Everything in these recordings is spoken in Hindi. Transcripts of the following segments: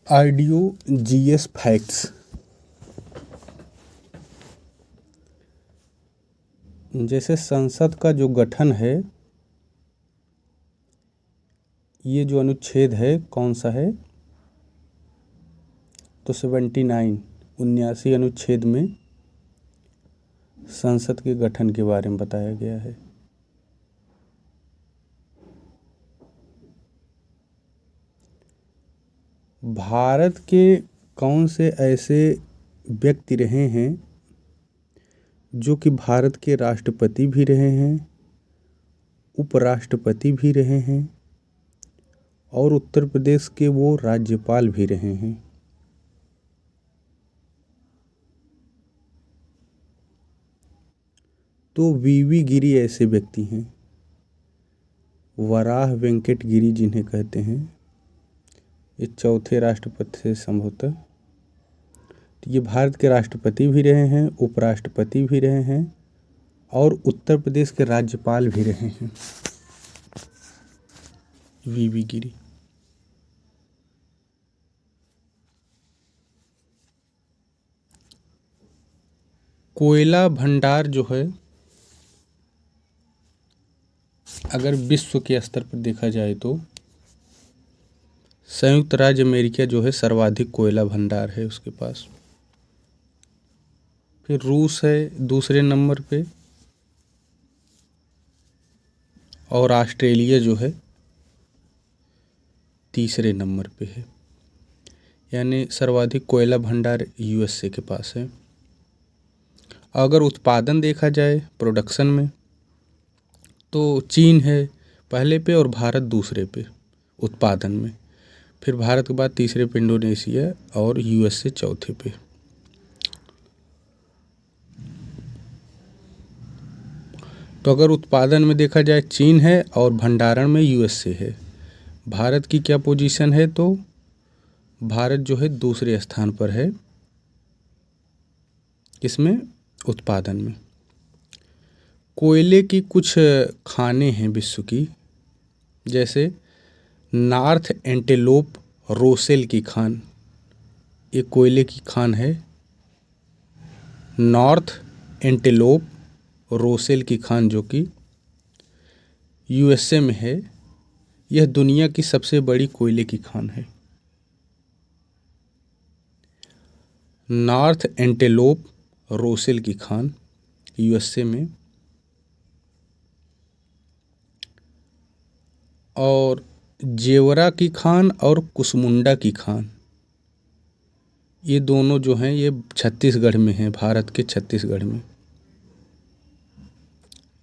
Audio GS facts. जैसे संसद का जो गठन है, ये जो अनुच्छेद है कौन सा है, तो 79 अनुच्छेद में संसद के गठन के बारे में बताया गया है। भारत के कौन से ऐसे व्यक्ति रहे हैं जो कि भारत के राष्ट्रपति भी रहे हैं, उपराष्ट्रपति भी रहे हैं और उत्तर प्रदेश के वो राज्यपाल भी रहे हैं। तो वीवी गिरी ऐसे व्यक्ति हैं, वराह वेंकट गिरी जिन्हें कहते हैं, ये चौथे राष्ट्रपति से संभवतः। तो ये भारत के राष्ट्रपति भी रहे हैं, उपराष्ट्रपति भी रहे हैं और उत्तर प्रदेश के राज्यपाल भी रहे हैं, वीवी गिरी। कोयला भंडार जो है, अगर विश्व के स्तर पर देखा जाए तो संयुक्त राज्य अमेरिका जो है सर्वाधिक कोयला भंडार है उसके पास। फिर रूस है दूसरे नंबर पे और ऑस्ट्रेलिया जो है तीसरे नंबर पे है। यानी सर्वाधिक कोयला भंडार यूएसए के पास है। अगर उत्पादन देखा जाए प्रोडक्शन में, तो चीन है पहले पे और भारत दूसरे पे उत्पादन में। फिर भारत के बाद तीसरे पे इंडोनेशिया और यूएसए चौथे पे। तो अगर उत्पादन में देखा जाए चीन है और भंडारण में यूएसए है। भारत की क्या पोजीशन है, तो भारत जो है दूसरे स्थान पर है किसमें, उत्पादन में। कोयले की कुछ खानें हैं विश्व की, जैसे नॉर्थ एंटेलोप रोसेल की खान, ये कोयले की खान है। नॉर्थ एंटेलोप रोसेल की खान जो कि यूएसए में है, यह दुनिया की सबसे बड़ी कोयले की खान है। नॉर्थ एंटेलोप रोसेल की खान यूएसए में। और जेवरा की खान और कुसमुंडा की खान, ये दोनों जो हैं ये छत्तीसगढ़ में हैं, भारत के छत्तीसगढ़ में।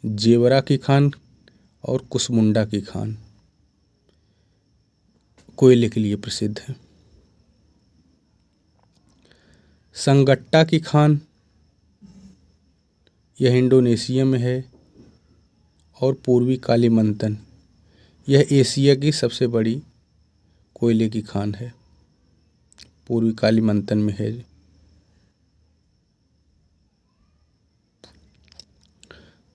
जेवरा की खान और कुसमुंडा की खान कोयले के लिए प्रसिद्ध है। संगट्टा की खान, यह इंडोनेशिया में है। और पूर्वी कालीमंतन, यह एशिया की सबसे बड़ी कोयले की खान है, पूर्वी कालीमंतन में है।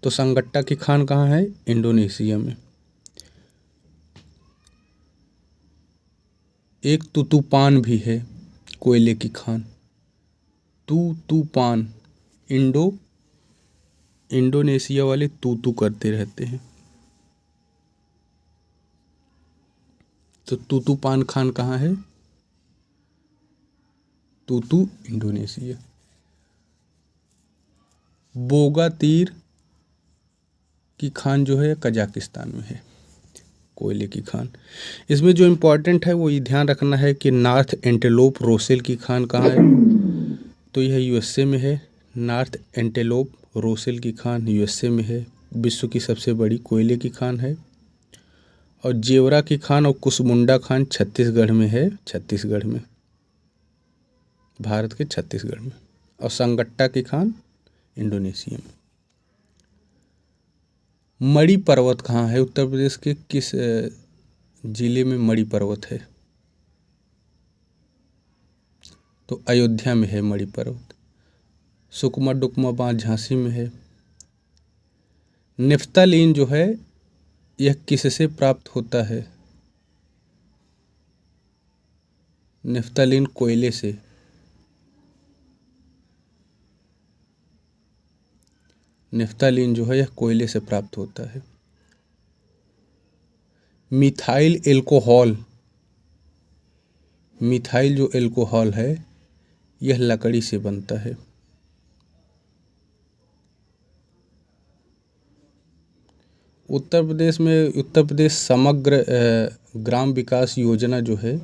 तो संगट्टा की खान कहाँ है, इंडोनेशिया में। एक तुतुपान भी है कोयले की खान, तुतुपान। इंडोनेशिया वाले तू करते रहते हैं। तो तुतुपान खान कहाँ है, तूतू इंडोनेशिया। बोगा तीर की खान जो है कजाकिस्तान में है, कोयले की खान। इसमें जो इम्पोर्टेंट है वो ये ध्यान रखना है कि नॉर्थ एंटेलोप रोसेल की खान कहाँ है, तो यह यूएसए में है। नॉर्थ एंटेलोप रोसेल की खान यूएसए में है, विश्व की सबसे बड़ी कोयले की खान है। और जेवरा की खान और कुसमुंडा खान छत्तीसगढ़ में है, छत्तीसगढ़ में, भारत के छत्तीसगढ़ में। और संगट्टा की खान इंडोनेशिया में। मणि पर्वत कहाँ है, उत्तर प्रदेश के किस जिले में मणि पर्वत है, तो अयोध्या में है मणि पर्वत। सुकमा डुकमा बांध झांसी में है। नेफ्तालीन जो है यह किससे प्राप्त होता है, नेफ्थलीन कोयले से। नेफ्थलीन जो है यह कोयले से प्राप्त होता है। मिथाइल एल्कोहल, मिथाइल जो एल्कोहल है यह लकड़ी से बनता है। उत्तर प्रदेश समग्र ग्राम विकास योजना जो है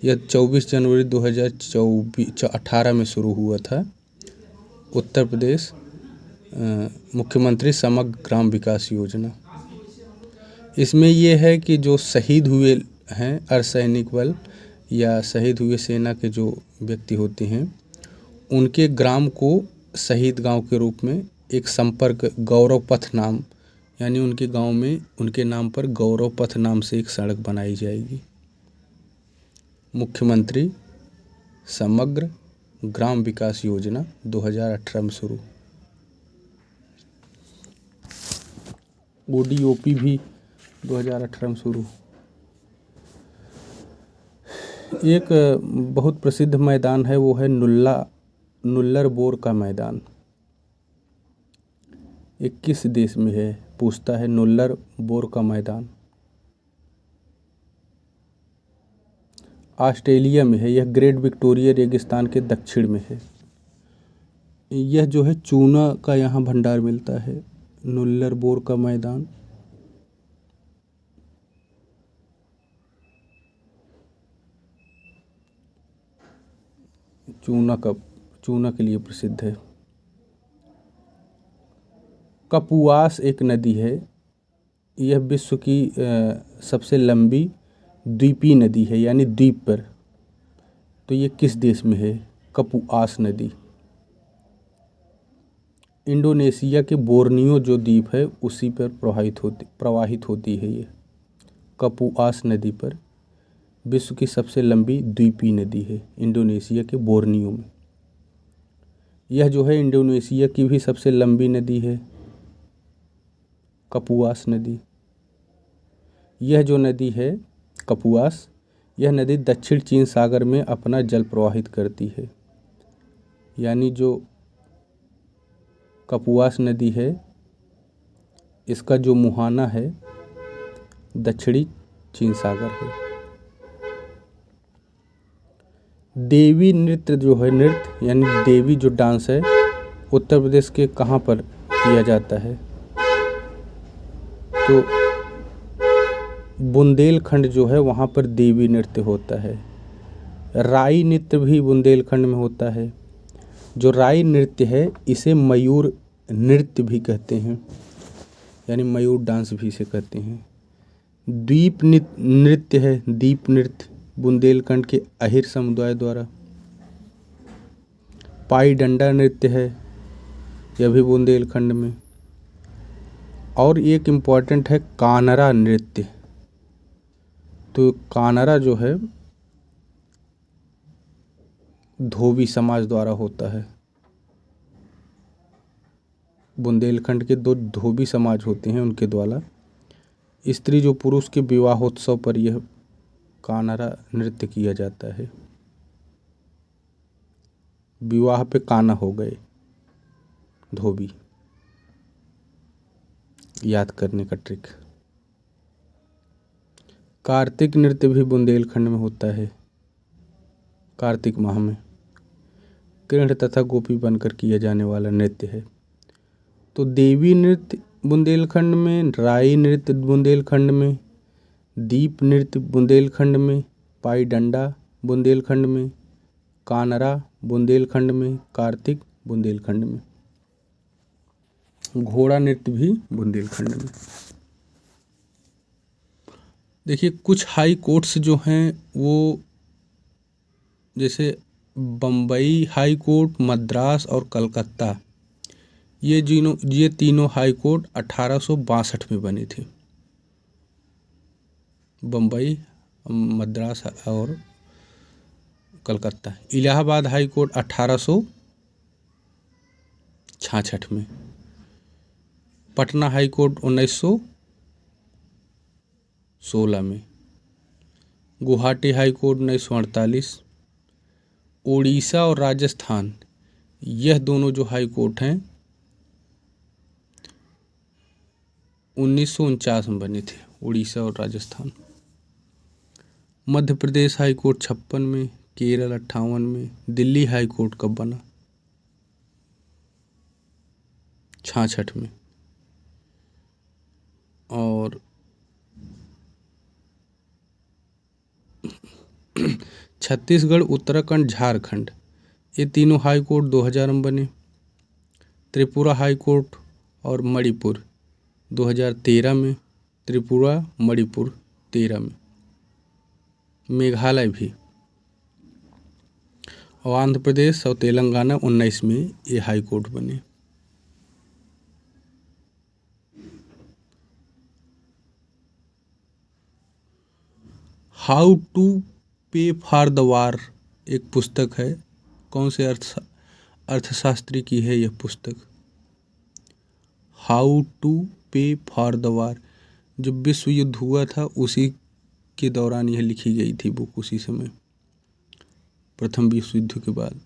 यह 24 जनवरी 2018 में शुरू हुआ था। उत्तर प्रदेश मुख्यमंत्री समग्र ग्राम विकास योजना। इसमें यह है कि जो शहीद हुए हैं अर्धसैनिक बल या शहीद हुए सेना के जो व्यक्ति होते हैं उनके ग्राम को शहीद गांव के रूप में एक संपर्क गौरव पथ नाम, यानी उनके गांव में उनके नाम पर गौरव पथ नाम से एक सड़क बनाई जाएगी। मुख्यमंत्री समग्र ग्राम विकास योजना 2018 में शुरू। ODOP भी 2018 में शुरू। एक बहुत प्रसिद्ध मैदान है वो है नुल्लर बोर का मैदान। ये किस देश में है पूछता है। नुल्लर बोर का मैदान ऑस्ट्रेलिया में है। यह ग्रेट विक्टोरिया रेगिस्तान के दक्षिण में है। यह जो है चूना का यहाँ भंडार मिलता है। नुल्लर बोर का मैदान चूना के लिए प्रसिद्ध है। कपुआस एक नदी है। यह विश्व की सबसे लंबी द्वीपीय नदी है, यानी द्वीप पर। तो ये किस देश में है? कपुआस नदी इंडोनेशिया के बोर्नियो जो द्वीप है उसी पर प्रवाहित होती है। ये कपुआस नदी पर विश्व की सबसे लंबी द्वीपीय नदी है इंडोनेशिया के बोर्नियो में। यह जो है इंडोनेशिया की भी सबसे लंबी नदी है कपुआस नदी। यह जो नदी है कपुआस, यह नदी दक्षिण चीन सागर में अपना जल प्रवाहित करती है। यानी जो कपुआस नदी है इसका जो मुहाना है दक्षिणी चीन सागर है। देवी नृत्य जो है, नृत्य यानी देवी जो डांस है, उत्तर प्रदेश के कहाँ पर किया जाता है? तो बुंदेलखंड जो है वहाँ पर देवी नृत्य होता है। राई नृत्य भी बुंदेलखंड में होता है। जो राई नृत्य है इसे मयूर नृत्य भी कहते हैं, यानी मयूर डांस भी इसे कहते हैं। द्वीप नृत्य है, द्वीप नृत्य बुंदेलखंड के अहिर समुदाय द्वारा। पाई डंडा नृत्य है, यह भी बुंदेलखंड में। और एक इम्पॉर्टेंट है कानरा नृत्य। तो कानरा जो है धोबी समाज द्वारा होता है। बुंदेलखंड के 2 धोबी समाज होते हैं, उनके द्वारा स्त्री जो पुरुष के विवाहोत्सव पर यह कानरा नृत्य किया जाता है। विवाह पे काना हो गए धोबी, याद करने का ट्रिक। कार्तिक नृत्य भी बुंदेलखंड में होता है। कार्तिक माह में कृष्ण तथा गोपी बनकर किया जाने वाला नृत्य है। तो देवी नृत्य बुंदेलखंड में, राई नृत्य बुंदेलखंड में, दीप नृत्य बुंदेलखंड में, पाई डंडा बुंदेलखंड में, कानरा बुंदेलखंड में, कार्तिक बुंदेलखंड में, घोड़ा नृत्य भी बुंदेलखंड में। देखिए कुछ हाई कोर्ट्स जो हैं वो जैसे बम्बई हाई कोर्ट, मद्रास और कलकत्ता, ये तीनों हाई कोर्ट 1862 में बने थे। बम्बई, मद्रास और कलकत्ता। इलाहाबाद हाई कोर्ट 1866 में। पटना हाई कोर्ट 1916 में। Guwahati high court 1948। उड़ीसा और राजस्थान, यह दोनों जो हाई कोर्ट हैं 1949 में बने थे, उड़ीसा और राजस्थान। मध्य प्रदेश हाई कोर्ट 56 में, केरल 58 में। दिल्ली हाई कोर्ट कब बना? 66 में। और छत्तीसगढ़, उत्तराखंड, झारखंड, ये तीनों हाई कोर्ट 2000 में बने। त्रिपुरा हाई कोर्ट और मणिपुर 2013 में, त्रिपुरा मणिपुर 13 में। मेघालय भी, और आंध्र प्रदेश और तेलंगाना 19 में ये हाई कोर्ट बने। How to pay for the वार एक पुस्तक है, कौन से अर्थशास्त्री की है यह पुस्तक? How to pay for the वार, जब विश्व युद्ध हुआ था उसी के दौरान यह लिखी गई थी बुक, उसी समय, प्रथम विश्व युद्ध के बाद।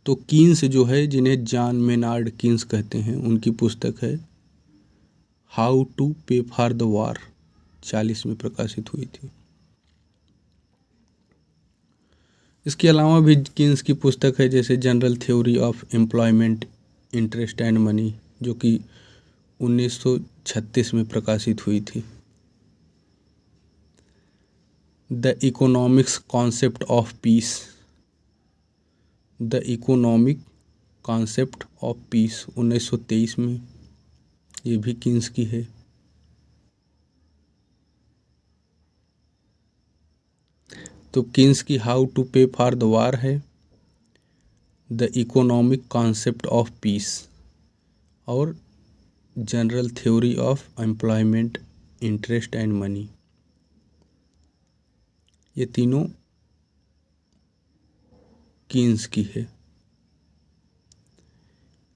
तो कीन्स जो है, जिन्हें जॉन मेनार्ड कीन्स कहते हैं, उनकी पुस्तक है how to pay for the वार, 40 में प्रकाशित हुई थी। इसके अलावा भी कीन्स की पुस्तक है, जैसे general theory of employment, interest and money, जो कि 1936 में प्रकाशित हुई थी। The economics concept of piece, the economic concept of piece 1923 में, ये भी कीन्स की है। तो कीन्स की how to pay for the war है, the economic concept of peace और general theory of employment, interest and money, ये तीनों कीन्स की है।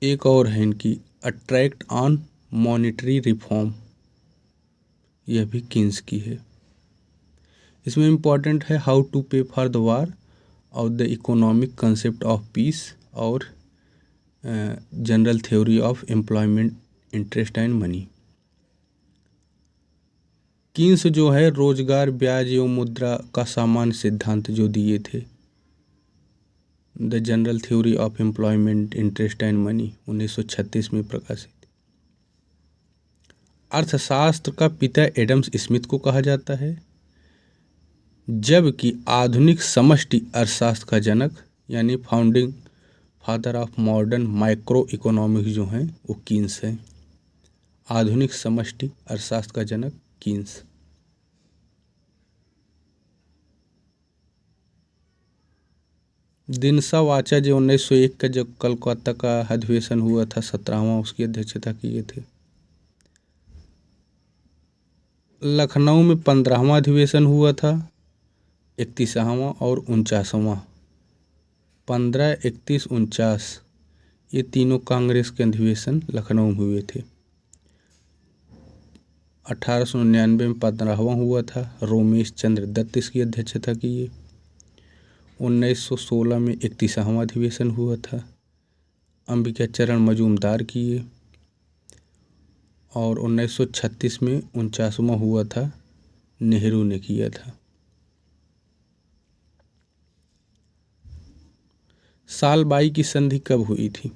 एक और है इनकी, अट्रैक्ट ऑन मॉनेटरी रिफॉर्म, यह भी कीन्स की है। इसमें इम्पॉर्टेंट है how to pay for the war और the economic concept of peace और general theory of employment, interest and money. Keynes जो है रोजगार, ब्याज एवं मुद्रा का सामान्य सिद्धांत जो दिए थे, the general theory of employment, interest and money 1936 में प्रकाशित। अर्थशास्त्र का पिता एडम स्मिथ को कहा जाता है, जबकि आधुनिक समष्टि अर्थशास्त्र का जनक यानी founding father of modern micro economics जो हैं वो कीन्स हैं। आधुनिक समष्टि अर्थशास्त्र का जनक कीन्स। दिनसा वाचा जो 1901 का जब कलकत्ता का अधिवेशन हुआ था 17वां, उसकी अध्यक्षता किए थे। लखनऊ में 15वां अधिवेशन हुआ था, 31वां और 49वां। 15, 31, 49 ये तीनों कांग्रेस के अधिवेशन लखनऊ में हुए थे। 1899 में 15वां हुआ था, रोमेश चंद्र दत्त इसकी अध्यक्षता किए। 1916 में 31वां अधिवेशन हुआ था, अंबिका चरण मजूमदार किए। और 1936 में 49वां हुआ था, नेहरू ने किया था। साल बाई की संधि कब हुई थी?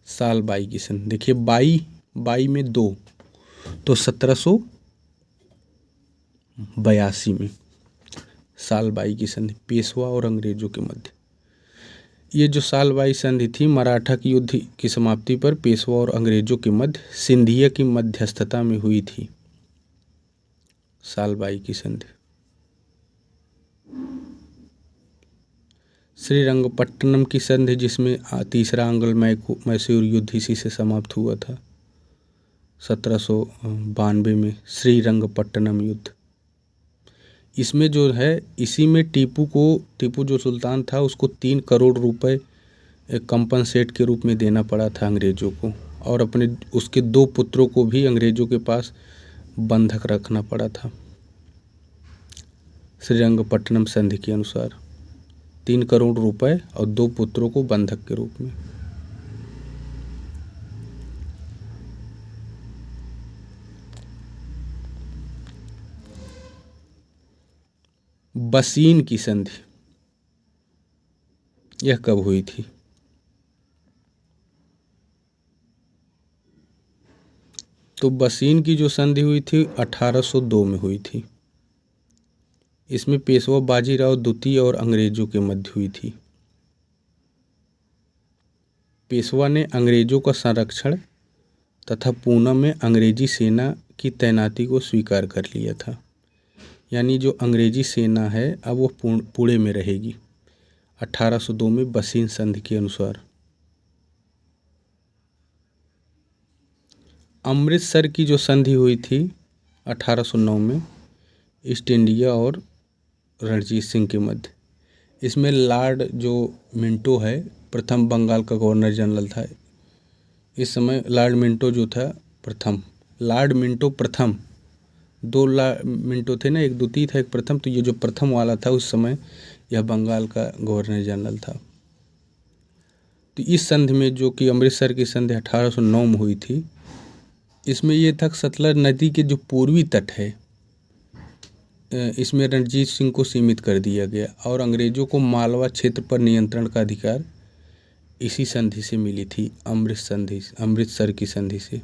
साल बाई की संधि देखिए, बाई में 2, तो 1782 में साल बाई की संधि, पेशवा और अंग्रेजों के मध्य। ये जो साल बाई संधि थी, मराठा की युद्ध की समाप्ति पर पेशवा और अंग्रेजों के मध्य सिंधिया की मध्यस्थता में हुई थी साल बाई की संधि। श्रीरंगपट्टनम की संधि, जिसमें तीसरा आंग्ल मैसूर युद्ध इसी से समाप्त हुआ था 1792 में, श्रीरंगपट्टनम युद्ध। इसमें जो है, इसी में टीपू जो सुल्तान था उसको 3 करोड़ रुपए कंपनसेट के रूप में देना पड़ा था अंग्रेजों को, और अपने उसके 2 पुत्रों को भी अंग्रेजों के पास बंधक रखना पड़ा था। श्रीरंगपट्टनम संधि के अनुसार 3 करोड़ रुपए और 2 पुत्रों को बंधक के रूप में। बसीन की संधि यह कब हुई थी? तो बसीन की जो संधि हुई थी 1802 में हुई थी। इसमें पेशवा बाजीराव द्वितीय और अंग्रेजों के मध्य हुई थी। पेशवा ने अंग्रेजों का संरक्षण तथा पूना में अंग्रेजी सेना की तैनाती को स्वीकार कर लिया था। यानी जो अंग्रेजी सेना है अब वो पुणे में रहेगी 1802 में बसीन संधि के अनुसार। अमृतसर की जो संधि हुई थी 1809 में ईस्ट इंडिया और रणजीत सिंह के मध्य, इसमें लॉर्ड जो मिंटो है प्रथम बंगाल का गवर्नर जनरल था। इस समय लॉर्ड मिंटो जो था लॉर्ड मिंटो प्रथम, 2 मिंटो थे ना, एक द्वितीय था एक प्रथम, तो ये जो प्रथम वाला था उस समय यह बंगाल का गवर्नर जनरल था। तो इस संधि में जो कि अमृतसर की संधि 1809 में हुई थी, इसमें ये था सतलज नदी के जो पूर्वी तट है इसमें रणजीत सिंह को सीमित कर दिया गया और अंग्रेजों को मालवा क्षेत्र पर नियंत्रण का अधिकार इसी संधि से मिली थी। अमृतसर की संधि से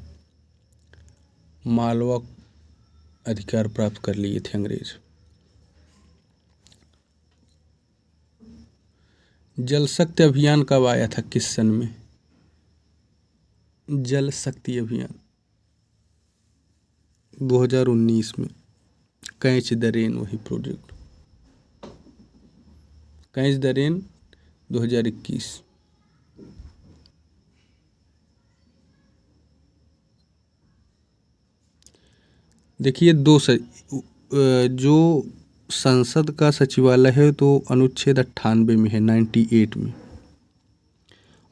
मालवा अधिकार प्राप्त कर लिए थे अंग्रेज। जल शक्ति अभियान कब आया था, किस सन में? जल शक्ति अभियान 2019 में। कैच द रेन वही प्रोजेक्ट, कैच द रेन 2021। देखिए जो संसद का सचिवालय है तो अनुच्छेद 98 में है 98 में,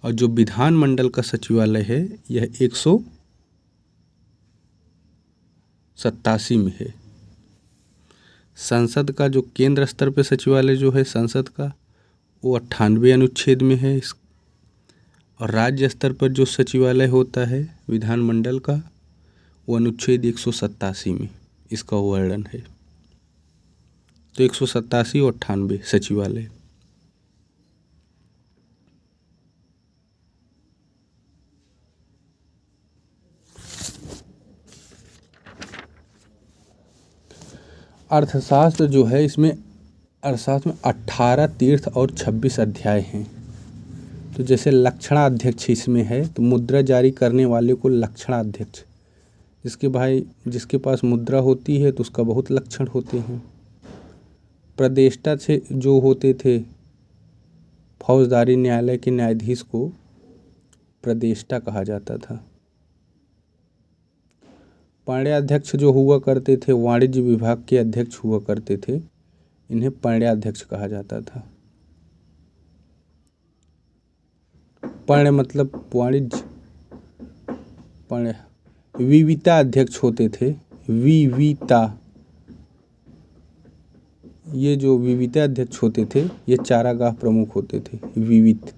और जो विधानमंडल का सचिवालय है यह 187 में है। संसद का जो केंद्र स्तर पे सचिवालय जो है संसद का वो 98 अनुच्छेद में है, और राज्य स्तर पर जो सचिवालय होता है विधानमंडल का वो अनुच्छेद 187 में इसका वर्णन है। तो 187 और 98 सचिवालय। अर्थशास्त्र जो है इसमें अर्थशास्त्र में 18 तीर्थ और 26 अध्याय हैं। तो जैसे लक्षणाध्यक्ष इसमें है तो मुद्रा जारी करने वाले को लक्षणाध्यक्ष, जिसके पास मुद्रा होती है तो उसका बहुत लक्षण होते हैं। प्रदेष्टा से जो होते थे फौजदारी न्यायालय के न्यायाधीश को प्रदेष्टा कहा जाता था। पाण्ड्याध्यक्ष जो हुआ करते थे वाणिज्य विभाग के अध्यक्ष हुआ करते थे, इन्हें पाण्ड्याध्यक्ष कहा जाता था। पाण्ड्य मतलब वाणिज्य, पाण्ड्य। विविता अध्यक्ष होते थे, विविता, ये जो विविता अध्यक्ष होते थे ये चारागाह प्रमुख होते थे विवित।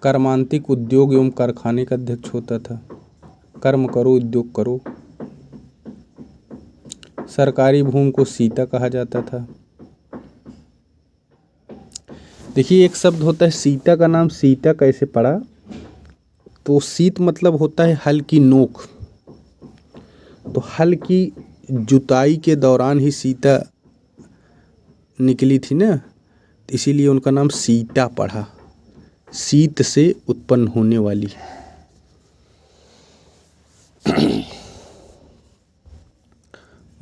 कर्मांतिक उद्योग एवं कारखाने का अध्यक्ष होता था, कर्म करो उद्योग करो। सरकारी भूमि को सीता कहा जाता था। देखिए एक शब्द होता है सीता का नाम सीता कैसे पड़ा, तो सीत मतलब होता है हल की नोक, तो हल की जुताई के दौरान ही सीता निकली थी ना, इसीलिए उनका नाम सीता पड़ा, सीत से उत्पन्न होने वाली।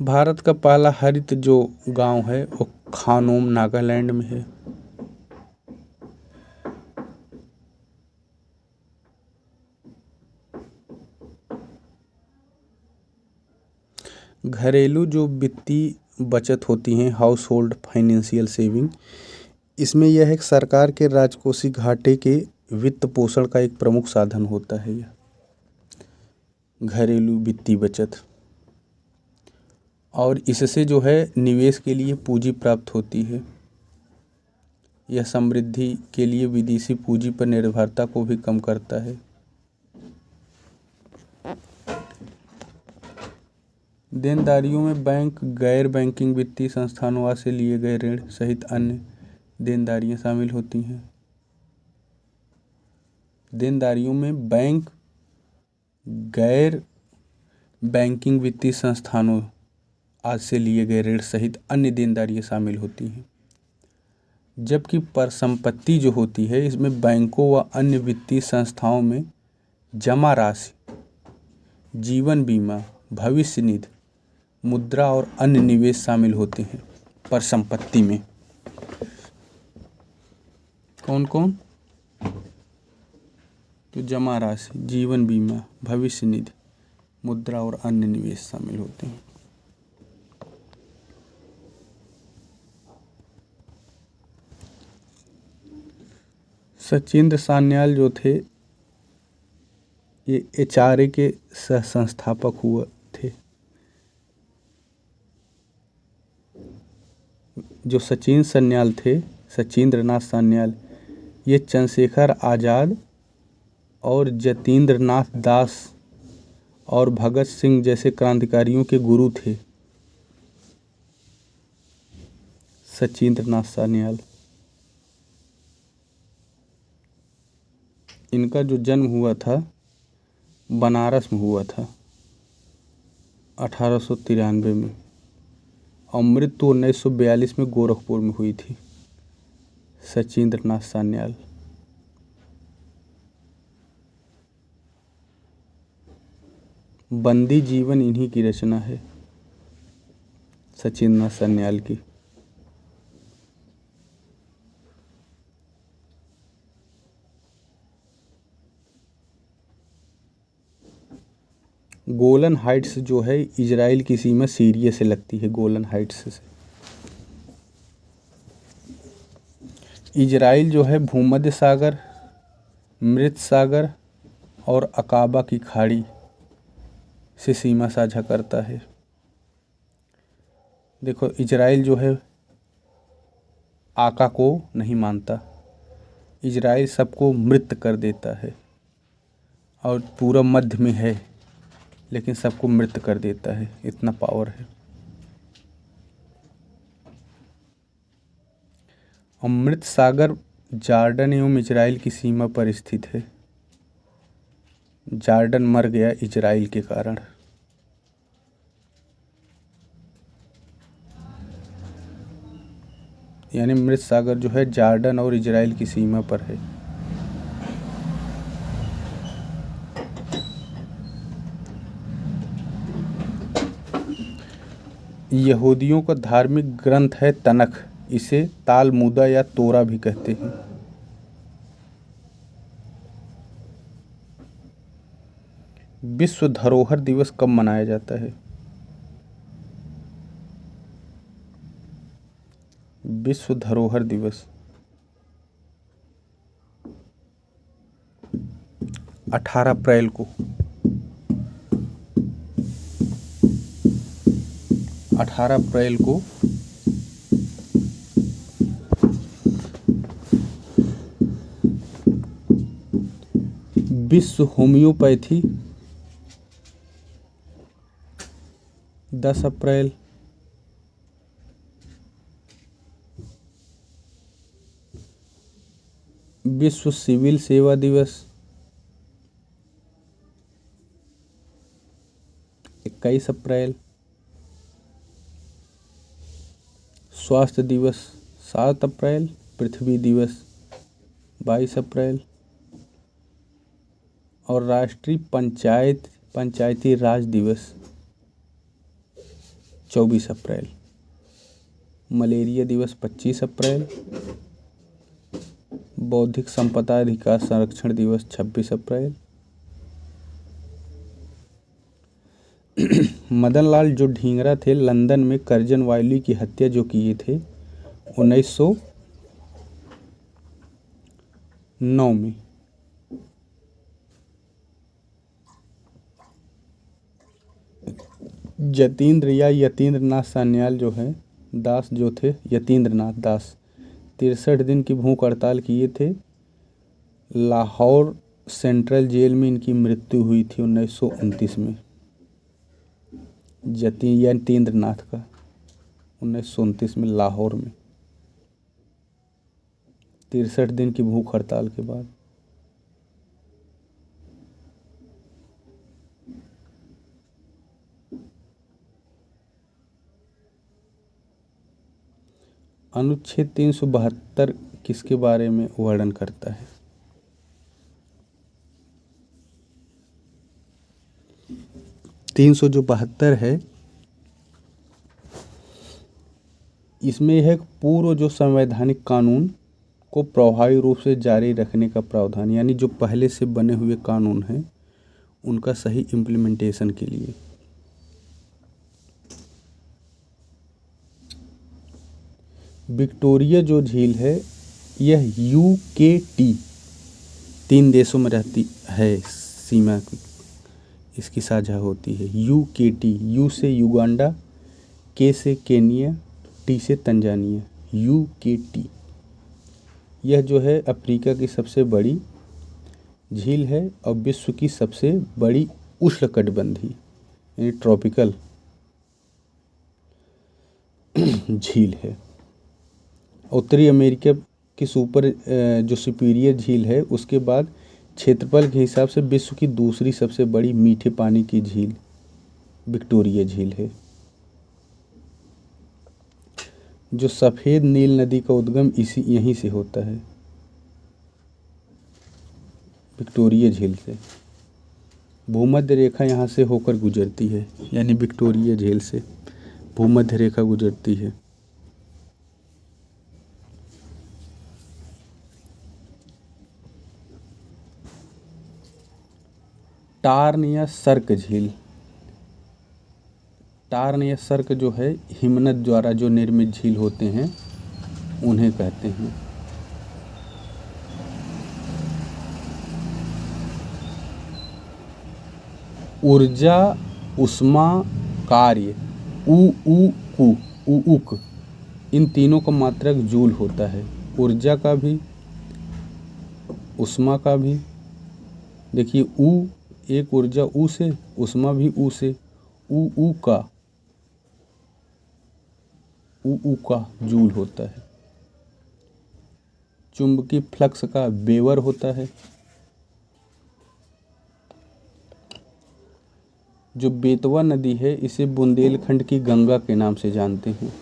भारत का पहला हरित जो गांव है वो खानोम नागालैंड में है। घरेलू जो वित्तीय बचत होती हैं हाउस होल्ड फाइनेंशियल सेविंग, इसमें यह है कि सरकार के राजकोषीय घाटे के वित्त पोषण का एक प्रमुख साधन होता है यह। घरेलू वित्तीय बचत, और इससे जो है निवेश के लिए पूंजी प्राप्त होती है। यह समृद्धि के लिए विदेशी पूंजी पर निर्भरता को भी कम करता है। देनदारियों में बैंक, गैर बैंकिंग वित्तीय संस्थानों से लिए गए ऋण सहित अन्य देनदारियां शामिल होती हैं। देनदारियों में बैंक, गैर बैंकिंग वित्तीय संस्थानों आज से लिए गए ऋण सहित अन्य देनदारियां शामिल होती हैं। जबकि परिसंपत्ति जो होती है, इसमें बैंकों व अन्य वित्तीय संस्थाओं में जमा राशि, जीवन बीमा, भविष्य निधि, मुद्रा और अन्य निवेश शामिल होते हैं। परिसंपत्ति में कौन कौन? तो जमा राशि, जीवन बीमा, भविष्य निधि, मुद्रा और अन्य निवेश शामिल होते हैं। सचिंद्र सान्याल जो थे, ये HRA के सह संस्थापक हुए थे। जो सचिन सान्याल थे, सचिंद्र नाथ सान्याल, ये चंद्रशेखर आज़ाद और जतींद्र नाथ दास और भगत सिंह जैसे क्रांतिकारियों के गुरु थे। सचिंद्र नाथ सान्याल, इनका जो जन्म हुआ था बनारस में हुआ था 1893 में, और मृत्यु 1942 में गोरखपुर में हुई थी। सचिंद्र नाथ सान्याल। बंदी जीवन इन्हीं की रचना है, सचिंद्र नाथ सान्याल की। गोलन हाइट्स जो है इजराइल की सीमा सीरिया से लगती है। गोलन हाइट्स से इजराइल जो है भूमध्य सागर, मृत सागर और अकाबा की खाड़ी से सीमा साझा करता है। देखो, इजराइल जो है आका को नहीं मानता, इजराइल सबको मृत कर देता है, और पूरा मध्य में है लेकिन सबको मृत कर देता है, इतना पावर है। अमृत सागर जॉर्डन एवं इजराइल की सीमा पर स्थित है। जॉर्डन मर गया इजराइल के कारण। यानी मृत सागर जो है जॉर्डन और इजराइल की सीमा पर है। यहूदियों का धार्मिक ग्रंथ है तनख, इसे तालमुदा या तोरा भी कहते हैं। विश्व धरोहर दिवस कब मनाया जाता है? विश्व धरोहर दिवस 18 अप्रैल को। 18 अप्रैल को विश्व होम्योपैथी 10 अप्रैल, विश्व सिविल सेवा दिवस 21 अप्रैल, स्वास्थ्य दिवस 7 अप्रैल, पृथ्वी दिवस 22 अप्रैल, और राष्ट्रीय पंचायती राज दिवस 24 अप्रैल, मलेरिया दिवस 25 अप्रैल, बौद्धिक संपदा अधिकार संरक्षण दिवस 26 अप्रैल। मदन लाल जो ढींगरा थे, लंदन में कर्जन वायली की हत्या जो किए थे 1909 में, जतीन्द्र या यतीन्द्र नाथ सान्याल जो है, दास जो थे, यतीन्द्र नाथ दास 63 दिन की भूख हड़ताल किए थे। लाहौर सेंट्रल जेल में इनकी मृत्यु हुई थी 1929 में। यतीन्द्र नाथ का 1929 में लाहौर में 63 दिन की भूख हड़ताल के बाद। अनुच्छेद 372 किसके बारे में वर्णन करता है? 372 है, इसमें है पूर्व जो संवैधानिक कानून को प्रभावी रूप से जारी रखने का प्रावधान, यानी जो पहले से बने हुए कानून हैं उनका सही इम्प्लीमेंटेशन के लिए। विक्टोरिया जो झील है यह UKT 3 देशों में रहती है, सीमा की इसकी साझा होती है। UKT, यू से युगांडा, के से केनिया, टी से तंजानिया। UKT यह जो है अफ्रीका की सबसे बड़ी झील है और विश्व की सबसे बड़ी उष्णकटिबंधीय यानी ट्रॉपिकल झील है। उत्तरी अमेरिका की जो सुपीरियर झील है, उसके बाद क्षेत्रफल के हिसाब से विश्व की दूसरी सबसे बड़ी मीठे पानी की झील विक्टोरिया झील है। जो सफ़ेद नील नदी का उद्गम यहीं से होता है, विक्टोरिया झील से। भूमध्य रेखा यहाँ से होकर गुजरती है, यानी विक्टोरिया झील से भूमध्य रेखा गुजरती है। टार्न या सर्क झील, टार्न या सर्क जो है हिमनद द्वारा जो निर्मित झील होते हैं उन्हें कहते हैं। ऊर्जा, उष्मा, कार्य, उक इन तीनों का मात्रक जूल होता है। ऊर्जा का भी, उष्मा का भी, देखिए एक ऊर्जा ऊ से, उष्मा भी ऊ से, ऊ का जूल होता है। चुंबकीय फ्लक्स का वेबर होता है। जो बेतवा नदी है इसे बुंदेलखंड की गंगा के नाम से जानते हैं।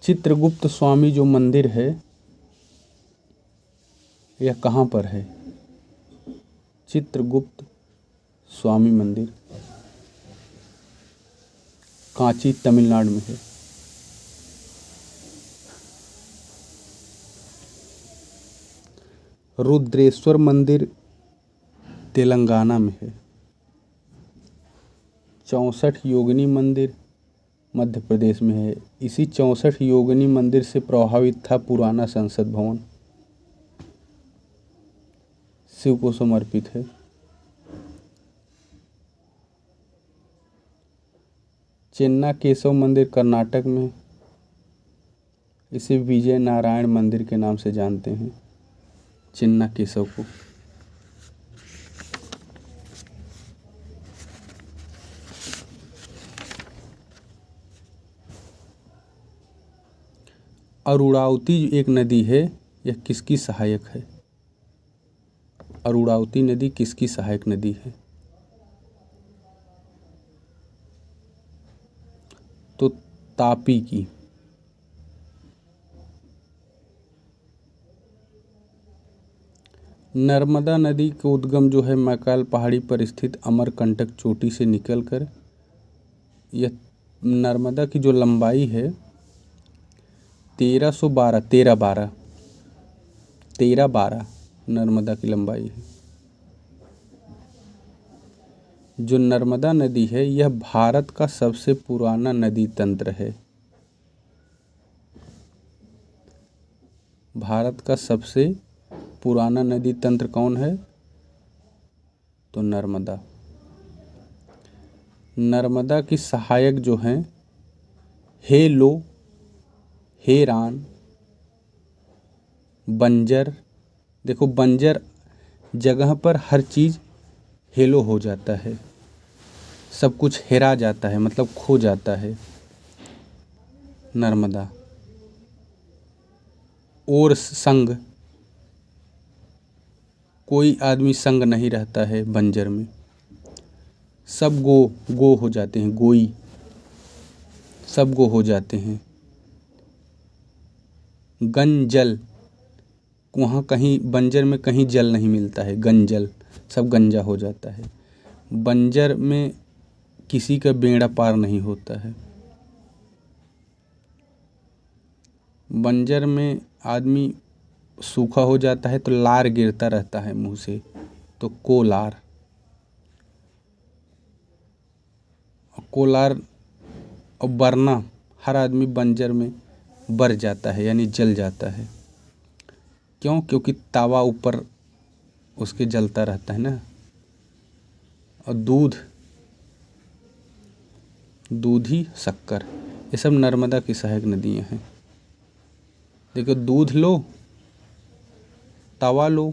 चित्रगुप्त स्वामी जो मंदिर है यह कहाँ पर है? चित्रगुप्त स्वामी मंदिर कांची तमिलनाडु में है। रुद्रेश्वर मंदिर तेलंगाना में है। 64 योगिनी मंदिर मध्य प्रदेश में है। इसी 64 योगिनी मंदिर से प्रभावित था पुराना संसद भवन, शिव को समर्पित है। चेन्ना केशव मंदिर कर्नाटक में, इसे विजय नारायण मंदिर के नाम से जानते हैं, चेन्ना केशव को। अरुणावती एक नदी है, यह किसकी सहायक है? अरुणावती नदी किसकी सहायक नदी है? तो तापी की। नर्मदा नदी का उद्गम जो है मैकाल पहाड़ी पर स्थित अमरकंटक चोटी से निकलकर, यह नर्मदा की जो लंबाई है 1312 नर्मदा की लंबाई है। जो नर्मदा नदी है यह भारत का सबसे पुराना नदी तंत्र है। भारत का सबसे पुराना नदी तंत्र कौन है? तो नर्मदा। नर्मदा की सहायक जो हैं हेलो, हेरान, बंजर। देखो बंजर जगह पर हर चीज़ हेलो हो जाता है, सब कुछ हेरा जाता है, मतलब खो जाता है। नर्मदा। और संग, कोई आदमी संग नहीं रहता है बंजर में, सब गो हो जाते हैं, गोई, सब गो हो जाते हैं। गंजल, वहाँ कहीं बंजर में कहीं जल नहीं मिलता है, गंजल, सब गंजा हो जाता है। बंजर में किसी का बेड़ा पार नहीं होता है। बंजर में आदमी सूखा हो जाता है तो लार गिरता रहता है मुंह से, तो कोलार। कोलार और बरना, हर आदमी बंजर में बर जाता है यानी जल जाता है। क्यों? क्योंकि तावा ऊपर उसके जलता रहता है ना। और दूध, दूधी, शक्कर, ये सब नर्मदा की सहायक नदियाँ हैं। देखो दूध लो, तवा लो,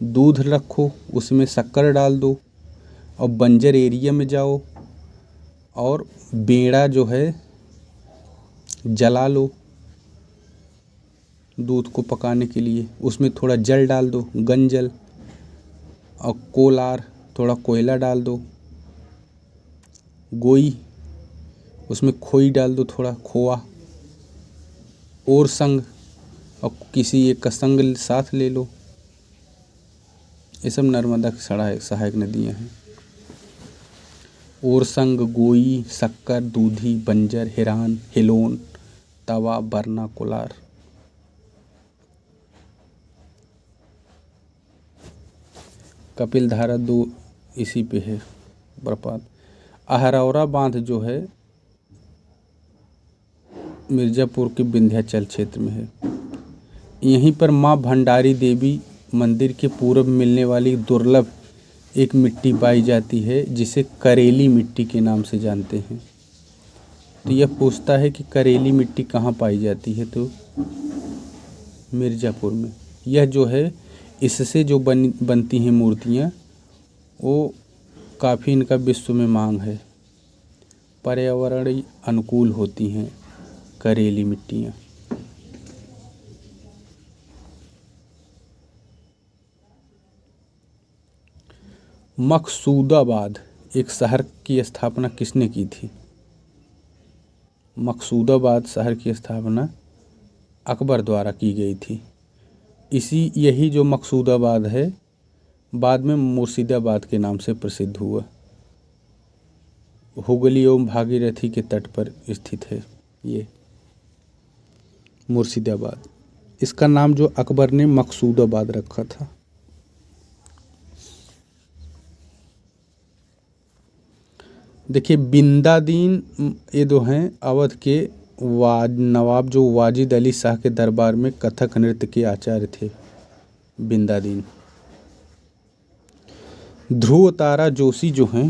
दूध रखो, उसमें शक्कर डाल दो और बंजर एरिया में जाओ और बेड़ा जो है जला लो दूध को पकाने के लिए, उसमें थोड़ा जल डाल दो, गंजल, और कोलार, थोड़ा कोयला डाल दो, गोई, उसमें खोई डाल दो, थोड़ा खोआ, और संग, और किसी एक का संग साथ ले लो। ये सब नर्मदा की सहायक नदियाँ हैं। और संग, गोई, शक्कर, दूधी, बंजर, हिरान, हिलोन, तवा, बरना, कोलार। कपिल धारा 2 इसी पे है प्रपात। अहरौरा बांध जो है मिर्ज़ापुर के विंध्याचल क्षेत्र में है। यहीं पर माँ भंडारी देवी मंदिर के पूर्व मिलने वाली दुर्लभ एक मिट्टी पाई जाती है जिसे करेली मिट्टी के नाम से जानते हैं। तो यह पूछता है कि करेली मिट्टी कहाँ पाई जाती है, तो मिर्ज़ापुर में। यह जो है इससे जो बनती हैं मूर्तियाँ वो काफ़ी इनका विश्व में मांग है, पर्यावरणीय अनुकूल होती हैं करेली मिट्टियाँ। मकसूदाबाद एक शहर की स्थापना किसने की थी? मकसूदाबाद शहर की स्थापना अकबर द्वारा की गई थी। यही जो मकसूदाबाद है बाद में मुर्शिदाबाद के नाम से प्रसिद्ध हुआ। हुगली एवं भागीरथी के तट पर स्थित है ये मुर्शिदाबाद। इसका नाम जो अकबर ने मकसूदाबाद रखा था। देखिए बिंदादीन, ये दो हैं अवध के नवाब जो वाजिद अली शाह के दरबार में कथक नृत्य के आचार्य थे, बिंदादीन। ध्रुव तारा जोशी जो हैं,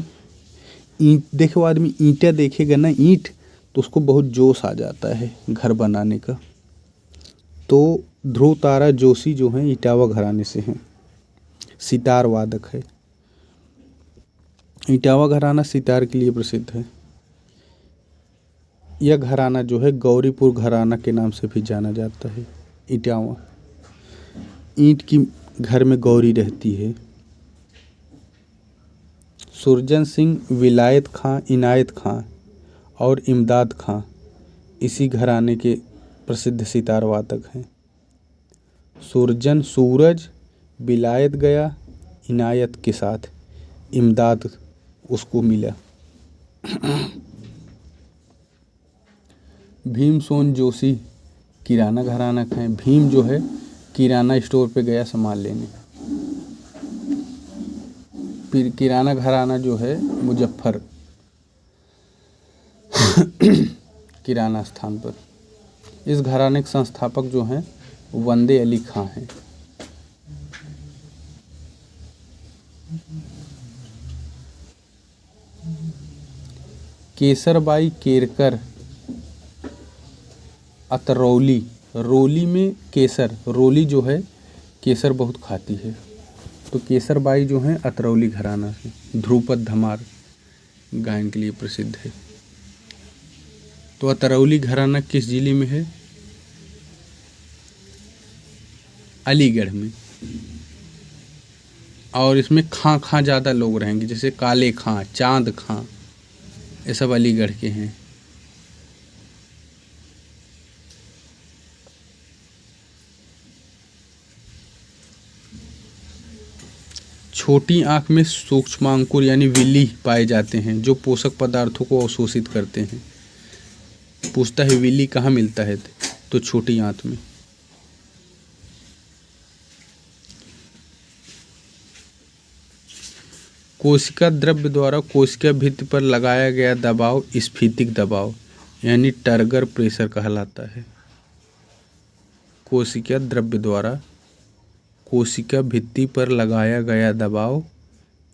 ईंट, देखो आदमी ईंटें देखेगा ना, ईंट, तो उसको बहुत जोश आ जाता है घर बनाने का। तो ध्रुव तारा जोशी जो हैं इटावा घराने से हैं, सितार वादक है। इटावा घराना सितार के लिए प्रसिद्ध है। यह घराना जो है गौरीपुर घराना के नाम से भी जाना जाता है। इटावा, ईंट की घर में गौरी रहती है। सुरजन सिंह, विलायत खां, इनायत खां और इमदाद खां इसी घराने के प्रसिद्ध सितार वादक हैं। सुरजन सूरज, विलायत गया, इनायत के साथ इमदाद उसको मिला। भीम सोन जोशी किराना घराना का है। भीम जो है किराना स्टोर पे गया सामान लेने। फिर किराना घराना जो है मुजफ्फर किराना स्थान पर। इस घराने के संस्थापक जो हैं वंदे अली खां हैं। केसरबाई केरकर अतरौली, रोली में केसर, रोली जो है केसर बहुत खाती है, तो केसरबाई जो है अतरौली घराना से। ध्रुपद धमार गायन के लिए प्रसिद्ध है। तो अतरौली घराना किस जिले में है? अलीगढ़ में। और इसमें खां खां ज़्यादा लोग रहेंगे, जैसे काले खां, चांद खां, ये सब अलीगढ़ के हैं। छोटी आँख में सूक्ष्मांकुर यानी विल्ली पाए जाते हैं, जो पोषक पदार्थों को अवशोषित करते हैं। पूछता है विल्ली कहाँ मिलता है, तो छोटी आंत में। कोशिका द्रव्य द्वारा कोशिका भित्ति पर लगाया गया दबाव स्फीतिक दबाव यानी टर्गर प्रेशर कहलाता है। कोशिका द्रव्य द्वारा कोशिका भित्ति पर लगाया गया दबाव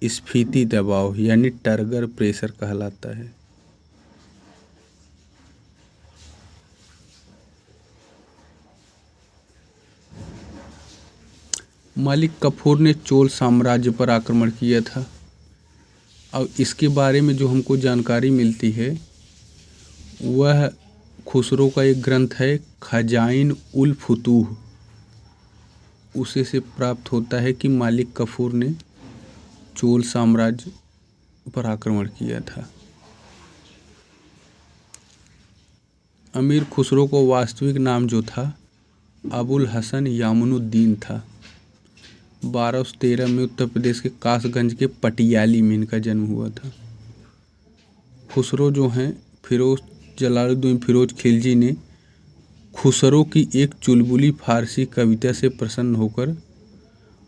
स्फीति दबाव यानी टर्गर प्रेशर कहलाता है। मालिक कफूर ने चोल साम्राज्य पर आक्रमण किया था। और इसके बारे में जो हमको जानकारी मिलती है वह खुसरो का एक ग्रंथ है खजाइन उल फुतूह, उसे से प्राप्त होता है कि मालिक कफूर ने चोल साम्राज्य पर आक्रमण किया था। अमीर खुसरो को वास्तविक नाम जो था अबुल हसन यामुनुद्दीन था। 1213 में उत्तर प्रदेश के कासगंज के पटियाली में इनका जन्म हुआ था। खुसरो जो हैं फिरोज जलालुद्दीन फिरोज खिलजी ने खुसरो की एक चुलबुली फारसी कविता से प्रसन्न होकर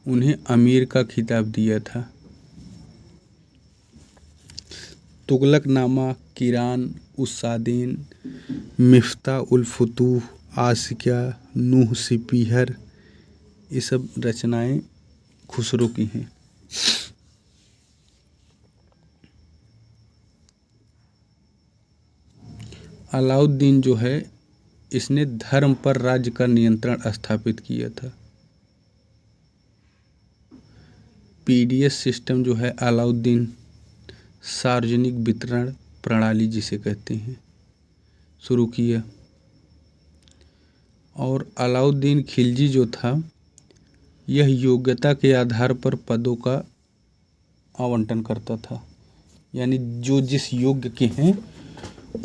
उन्हें अमीर का खिताब दिया था। तुगलकनामा, किरान उस्सादीन, मिफ्ता उल फुतूह, आसिका, नूह सिपीहर, ये सब रचनाएं खुसरो की हैं। अलाउद्दीन जो है इसने धर्म पर राज्य का नियंत्रण स्थापित किया था। पीडीएस सिस्टम जो है अलाउद्दीन सार्वजनिक वितरण प्रणाली जिसे कहते हैं शुरू किया। और अलाउद्दीन खिलजी जो था यह योग्यता के आधार पर पदों का आवंटन करता था, यानी जो जिस योग्य के हैं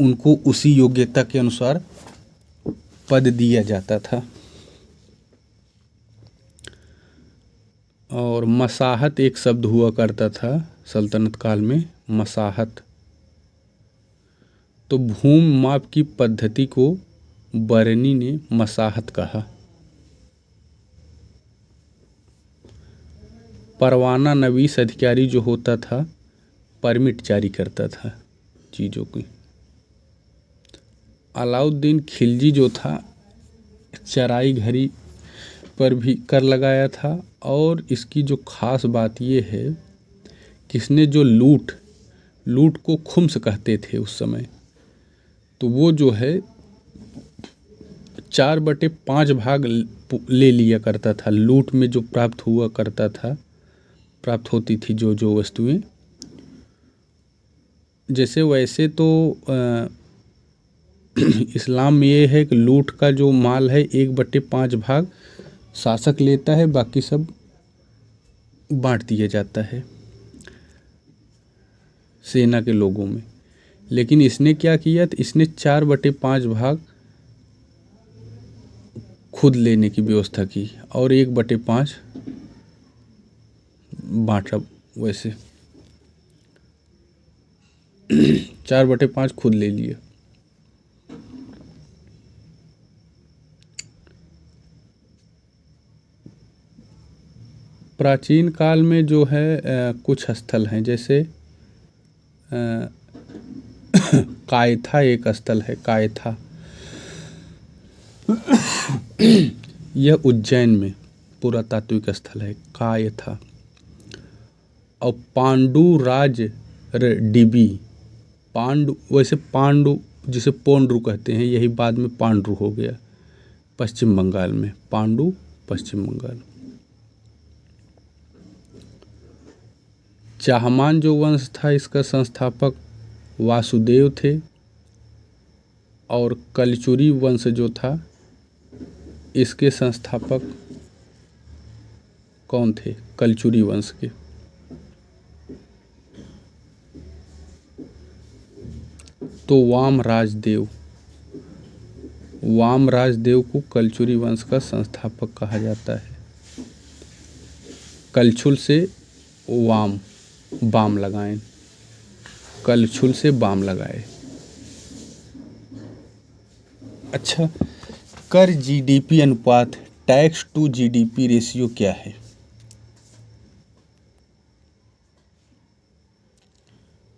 उनको उसी योग्यता के अनुसार पद दिया जाता था। और मसाहत एक शब्द हुआ करता था सल्तनत काल में, मसाहत। तो भूमि माप की पद्धति को बरनी ने मसाहत कहा। परवाना नवीस अधिकारी जो होता था परमिट जारी करता था चीज़ों की। अलाउद्दीन खिलजी जो था चराई घरी पर भी कर लगाया था। और इसकी जो खास बात ये है कि इसने जो लूट को खुम्स कहते थे उस समय, तो वो जो है 4/5 भाग ले लिया करता था। लूट में जो प्राप्त होती थी जो वस्तुएं, जैसे वैसे तो इस्लाम में ये है कि लूट का जो माल है 1/5 भाग शासक लेता है, बाकी सब बांट दिया जाता है सेना के लोगों में। लेकिन इसने क्या किया, तो इसने 4/5 भाग खुद लेने की व्यवस्था की और 1/5 बांटा। वैसे 4/5 खुद ले लिया। प्राचीन काल में जो है कुछ स्थल हैं, जैसे कायथा एक स्थल है, कायथा। यह उज्जैन में पुरातात्विक स्थल है कायथा। और पांडुराज डीबी, पांडु वैसे पांडु जिसे पोंड्रु कहते हैं, यही बाद में पांड्रु हो गया पश्चिम बंगाल में, पांडु पश्चिम बंगाल। चाहमान जो वंश था इसका संस्थापक वासुदेव थे, और कलचुरी वंश जो था इसके संस्थापक कौन थे, कलचुरी वंश के। तो वामराज देव को कलचुरी वंश का संस्थापक कहा जाता है। कलछुल से बाम लगाएं, कलछुल से बाम लगाए। अच्छा, कर जीडीपी अनुपात, टैक्स टू जीडीपी रेशियो क्या है?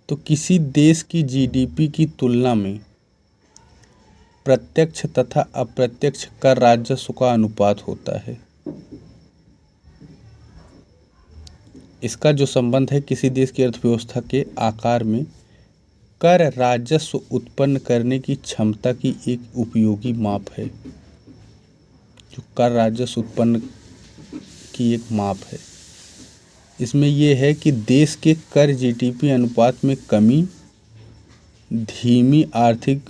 तो किसी देश की जीडीपी की तुलना में प्रत्यक्ष तथा अप्रत्यक्ष कर राजस्व का अनुपात होता है। इसका जो संबंध है किसी देश की अर्थव्यवस्था के आकार में कर राजस्व उत्पन्न करने की क्षमता की एक उपयोगी माप है। जो कर राजस्व उत्पन्न की एक माप है, इसमें यह है कि देश के कर जीडीपी अनुपात में कमी धीमी आर्थिक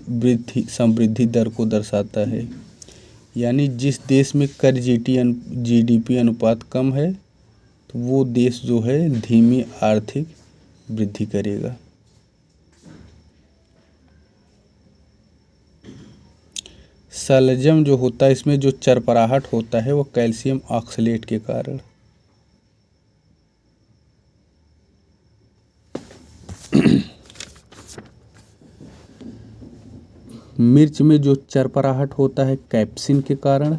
समृद्धि दर को दर्शाता है। यानी जिस देश में कर जीडीपी अनुपात कम है तो वो देश जो है धीमी आर्थिक वृद्धि करेगा। शलजम जो होता है इसमें जो चरपराहट होता है वो कैल्शियम ऑक्सलेट के कारण। मिर्च में जो चरपराहट होता है कैप्सिन के कारण,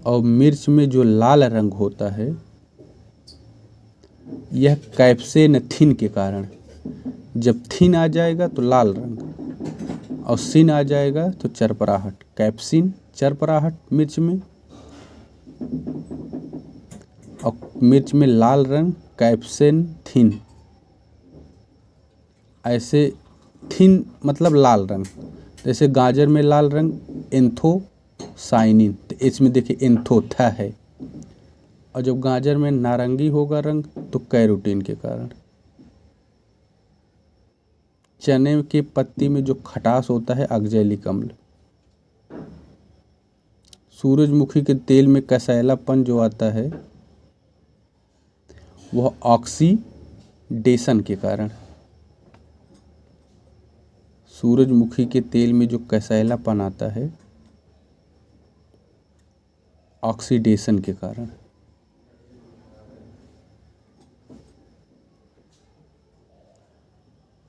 और मिर्च में जो लाल रंग होता है यह कैप्सेनथिन के कारण। जब थिन आ जाएगा तो लाल रंग और सिन आ जाएगा तो चरपराहट। कैप्सिन चरपराहट मिर्च में, और मिर्च में लाल रंग कैप्सेनथिन। ऐसे थिन मतलब लाल रंग, जैसे गाजर में लाल रंग एंथोसाइनिन, तो इसमें देखिए एंथोथा है। और जब गाजर में नारंगी होगा रंग तो कैरोटीन के कारण। चने के पत्ती में जो खटास होता है ऑक्जेलिक अम्ल। सूरजमुखी के तेल में कसैलापन जो आता है वह ऑक्सीडेशन के कारण। सूरजमुखी के तेल में जो कसैलापन आता है ऑक्सीडेशन के कारण।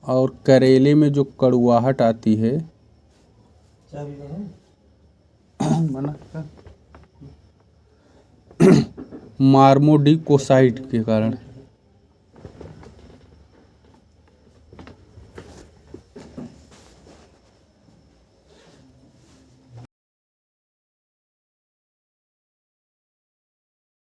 और करेले में जो कड़ुआहट आती है मार्मोडिकोसाइड के कारण।